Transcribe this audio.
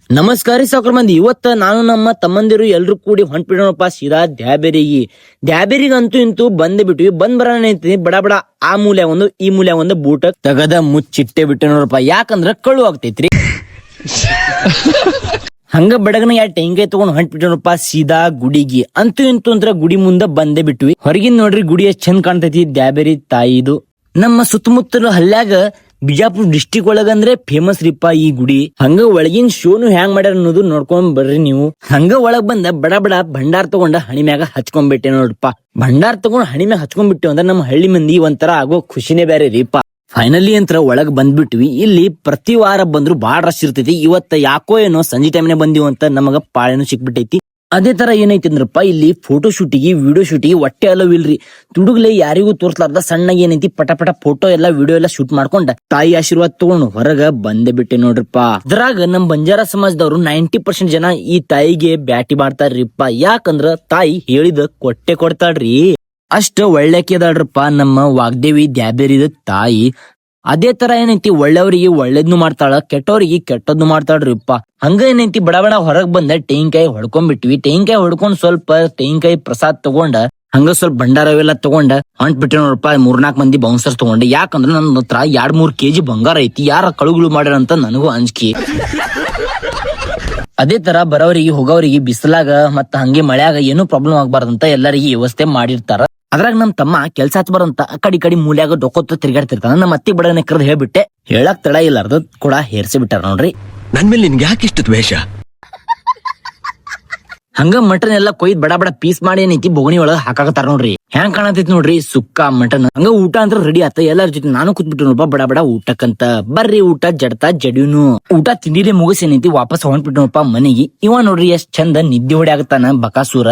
ನಮಸ್ಕಾರ ಸಾವ್ಕಾರ ಮಂದಿ. ಇವತ್ತ ನಾನು ನಮ್ಮ ತಮ್ಮಂದಿರು ಎಲ್ರು ಕೂಡಿ ಹೊಂಟ್ಬಿಡೋಣಪ್ಪ ಸೀದಾ ದ್ಯಾಬೇರಿಗೆ ಅಂತೂ ಇಂತೂ ಬಂದ್ ಬಿಟ್ವಿ. ಬಂದ್ ಬರೋಣ ಅಂತೀನಿ ಬಡ ಬಡ ಆ ಮೂಲೆ ಒಂದು ಈ ಮೂಲೆ ಒಂದು ಬೂಟ ತಗದ ಮುಚ್ಚಿಟ್ಟೆ ಬಿಟ್ಟೆ ನೋಡಪ್ಪ. ಯಾಕಂದ್ರ ಕಳ್ಳು ಆಗ್ತೈತ್ರಿ. ಹಂಗ ಬಡಗನ ಟೆಂಕಾಯಿ ತಗೊಂಡ್ ಹೊಂಟ್ಬಿಟ್ಟೋಣಪ್ಪ ಸೀದಾ ಗುಡಿಗೆ. ಅಂತೂ ಇಂತೂ ಅಂದ್ರ ಗುಡಿ ಮುಂದ ಬಂದೇ ಬಿಟ್ವಿ. ಹೊರಗಿನ್ ನೋಡ್ರಿ ಗುಡಿ ಎಷ್ಟ್ ಚಂದ ಕಾಣ್ತೈತಿ. ದ್ಯಾಬೇರಿ ತಾಯಿದು ನಮ್ಮ ಸುತ್ತಮುತ್ತಲ ಹಳ್ಳ್ಯಾಗ ಬಿಜಾಪುರ ಡಿಸ್ಟಿಕ್ ಒಳಗಂದ್ರೆ ಫೇಮಸ್ ರೀಪಾ ಈ ಗುಡಿ. ಹಂಗ ಒಳಗಿನ ಶೋನು ಹ್ಯಾಂಗ್ ಮಾಡ್ಯಾರ ಅನ್ನೋದು ನೋಡ್ಕೊಂಡ್ ಬರ್ರಿ ನೀವು. ಹಂಗ ಒಳಗ್ ಬಂದ ಬಡ ಬಡ ಭಂಡಾರ ತಗೊಂಡ ಹಣಿಮ್ಯಾಗ ಹಚ್ಕೊಂಡ್ಬಿಟ್ಟೆ ನೋಡ್ರಪ್ಪ. ಭಂಡಾರ ತಗೊಂಡ್ ಹಣಿಮ್ಯಾಗ ಹಚ್ಕೊಂಡ್ಬಿಟ್ಟೆ ಅಂದ್ರೆ ನಮ್ಮ ಹಳ್ಳಿ ಮಂದಿ ಒಂಥರ ಆಗೋ ಖುಷಿನೇ ಬೇರೆ ರೀಪಾ. ಫೈನಲಿ ಅಂತ ಒಳಗ್ ಬಂದ್ಬಿಟ್ವಿ. ಇಲ್ಲಿ ಪ್ರತಿ ವಾರ ಬಂದ್ರು ಬಾಳ ರಶ್ ಇರ್ತೈತಿ. ಇವತ್ತ ಯಾಕೋ ಏನೋ ಸಂಜೆ ಟೈಮ್ನೇ ಬಂದಿವ್ ಅಂತ ನಮಗ ಪಾಳೇನು ಸಿಕ್ಬಿಟ್ಟೈತಿ. ಅದೇ ತರ ಏನೈತಿ ಅಂದ್ರಪ್ಪ ಇಲ್ಲಿ ಫೋಟೋ ಶೂಟಿಗೆ ವಿಡಿಯೋ ಶೂಟಿಗೆ ಒಟ್ಟೆ ಅಲ್ಲವಿಲ್ರಿ. ತುಡುಗ್ಲೆ ಯಾರಿಗೂ ತೋರ್ಸ್ಲಾರ್ದ ಸಣ್ಣಗೆ ಏನೈತಿ ಪಟ ಫೋಟೋ ಎಲ್ಲಾ ವಿಡಿಯೋ ಎಲ್ಲಾ ಶೂಟ್ ಮಾಡ್ಕೊಂಡ ತಾಯಿ ಆಶೀರ್ವಾದ ತಗೊಂಡು ಹೊರಗ ಬಂದೇ ಬಿಟ್ಟೆ ನೋಡ್ರಿಪ್ಪ. ಅದ್ರಾಗ ನಮ್ ಬಂಜಾರ ಸಮಾಜದವ್ರು 90% ಜನ ಈ ತಾಯಿಗೆ ಬ್ಯಾಟಿ ಮಾಡ್ತಾರ್ರಿಪ್ಪ. ಯಾಕಂದ್ರ ತಾಯಿ ಹೇಳಿದ ಕೊಟ್ಟೆ ಕೊಡ್ತಾಳ್ರಿ. ಅಷ್ಟ ಒಳ್ಳೆಕಿದಾಳ್ರಪ್ಪ ನಮ್ಮ ವಾಗ್ದೇವಿ ದ್ಯಾಬೇರಿದ ತಾಯಿ. ಅದೇ ತರ ಏನೈತಿ ಒಳ್ಳೆಯವ್ರಿಗೆ ಒಳ್ಳೇದ್ನು ಮಾಡ್ತಾಳ, ಕೆಟ್ಟವ್ರಿಗೆ ಕೆಟ್ಟದ್ನು ಮಾಡ್ತಾಳ್ರಿಪ್ಪ. ಹಂಗ ಏನೈತಿ ಬಡ ಬಡ ಹೊರಗ್ ಬಂದ ತೆಂಗಿನಕಾಯಿ ಹೊಡ್ಕೊಂಡ್ಬಿಟ್ವಿ. ತೆಂಗಿನಕಾಯಿ ಹೊಡ್ಕೊಂಡ್ ಸ್ವಲ್ಪ ತೆಂಗಿನಕಾಯಿ ಪ್ರಸಾದ್ ತಗೊಂಡ ಹಂಗ ಸ್ವಲ್ಪ ಭಂಡಾರವೆಲ್ಲ ತಗೊಂಡ ಹೊಂಟ್ಬಿಟ್ಟೆ ನೋಡಪ್ಪ. 3-4 ಮಂದಿ ಬೌನ್ಸರ್ಸ್ ತಗೊಂಡೆ. ಯಾಕಂದ್ರ ನನ್ನ ಹತ್ರ 2-3 kg ಬಂಗಾರ ಐತಿ. ಯಾರ ಕಳುಗಳು ಮಾಡ್ಯಾರ ಅಂತ ನನಗೂ ಅಂಜಿಕೆ. ಅದೇ ತರ ಬರೋರಿಗೆ ಹೋಗೋರಿಗೆ ಬಿಸಿಲಾಗ ಮತ್ತ ಹಂಗೆ ಮಳ್ಯಾಗ ಏನೂ ಪ್ರಾಬ್ಲಮ್ ಆಗ್ಬಾರ್ದಂತ ಎಲ್ಲರಿಗೆ ವ್ಯವಸ್ಥೆ ಮಾಡಿರ್ತಾರ. ಅದ್ರಾಗ ನಮ್ ತಮ್ಮ ಕೆಲ್ಸ ಹಚ್ಬಾರಂತ ಆ ಕಡೆ ಮೂಲ್ಯಾಗ ಡೊಕ್ಕೊತ್ತ ತಿರ್ಗಾಡ್ತಿರ್ತಾನ. ನಮ್ಮ ಅತ್ತಿ ಬಡಗನೆ ಕರೆದು ಹೇಳ್ಬಿಟ್ಟೆ. ಹೇಳಕ್ ತಡ ಇಲ್ಲಾರ್ದ ಕೂಡ ಹೇರ್ಸಿ ಬಿಟ್ಟಾರ ನೋಡ್ರಿ. ನನ್ ಮೇಲೆ ನಿನ್ಗೆ ಯಾಕೆ ಇಷ್ಟ ದ್ವೇಷ? ಹಂಗ ಮಟನ್ ಎಲ್ಲಾ ಕೊಯ್ದ್ ಬಡ ಬಡ ಪೀಸ್ ಮಾಡಿ ಏನೈತಿ ಬೋಗಣಿ ಒಳಗ ಹಾಕಾಕತ್ತಾರ ನೋಡ್ರಿ. ಹೆಂಗ್ ಕಾಣತೈತಿ ನೋಡ್ರಿ ಸುಕ್ಕ ಮಟನ್. ಹಂಗ ಊಟ ಅಂತ ರೆಡಿ ಆತ. ಎಲ್ಲಾರ ಜೊತೆ ನಾನು ಕೂತ್ಬಿಟ್ಟು ನೋಡ್ಬಾ ಬಡ ಬಡ ಊಟಕ್ಕಂತ. ಬರ್ರಿ ಊಟ ಜಡ್ತಾ ಜಡಿಯುನು. ಊಟ ತಿಂಡಿರೇ ಮುಗಿಸ್ ಏನೈತಿ ವಾಪಸ್ ಹೊಂಟ್ಬಿಟ್ಟು ನೋಡಪ್ಪ ಮನೆಗೆ. ಇವ ನೋಡ್ರಿ ಎಷ್ಟ್ ಚಂದ ನಿದ್ದೆ ಹೊಡಿ ಆಗತ್ತಾನ ಬಕಾಸೂರ.